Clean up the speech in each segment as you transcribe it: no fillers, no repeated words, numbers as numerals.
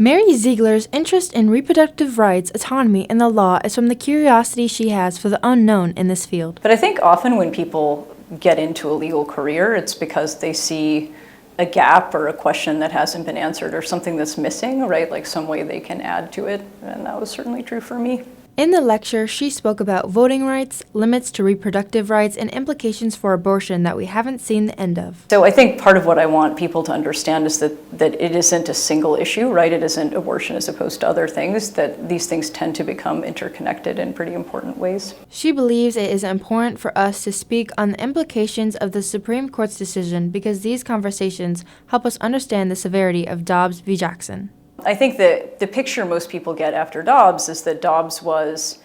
Mary Ziegler's interest in reproductive rights, autonomy, and the law is from the curiosity she has for the unknown in this field. But I think often when people get into a legal career, it's because they see a gap or a question that hasn't been answered or something that's missing, right? Like some way they can add to it. And that was certainly true for me. In the lecture, she spoke about voting rights, limits to reproductive rights, and implications for abortion that we haven't seen the end of. So I think part of what I want people to understand is that it isn't a single issue, right? It isn't abortion as opposed to other things, that these things tend to become interconnected in pretty important ways. She believes it is important for us to speak on the implications of the Supreme Court's decision because these conversations help us understand the severity of Dobbs v. Jackson. I think that the picture most people get after Dobbs is that Dobbs was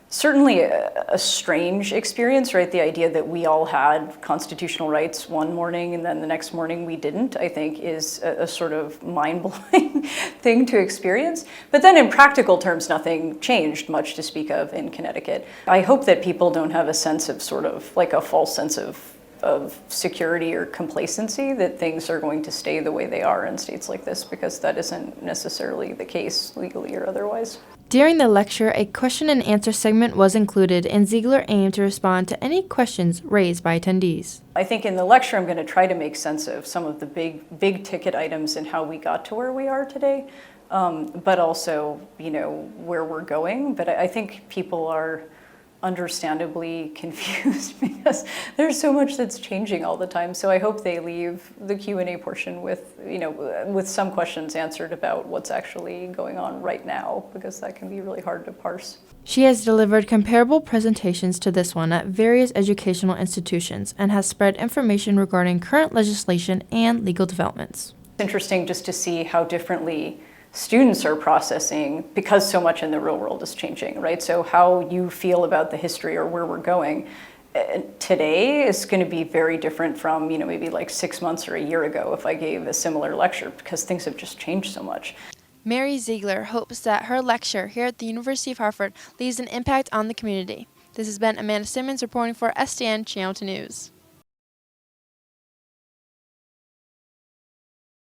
certainly a strange experience, right? The idea that we all had constitutional rights one morning and then the next morning we didn't, I think is a sort of mind-blowing thing to experience. But then in practical terms, nothing changed much to speak of in Connecticut. I hope that people don't have a sense of sort of like a false sense of security or complacency that things are going to stay the way they are in states like this, because that isn't necessarily the case legally or otherwise. During the lecture, a question and answer segment was included, and Ziegler aimed to respond to any questions raised by attendees. I think in the lecture I'm going to try to make sense of some of the big ticket items and how we got to where we are today, but also, where we're going. But I think people are understandably confused because there's so much that's changing all the time. So I hope they leave the Q&A portion with some questions answered about what's actually going on right now, because that can be really hard to parse. She has delivered comparable presentations to this one at various educational institutions and has spread information regarding current legislation and legal developments. It's interesting just to see how differently students are processing, because so much in the real world is changing, right? So how you feel about the history or where we're going today is going to be very different from, maybe like 6 months or a year ago if I gave a similar lecture, because things have just changed so much. Mary Ziegler hopes that her lecture here at the University of Hartford leaves an impact on the community. This has been Amanda Simmons reporting for SDN Channel 2 News.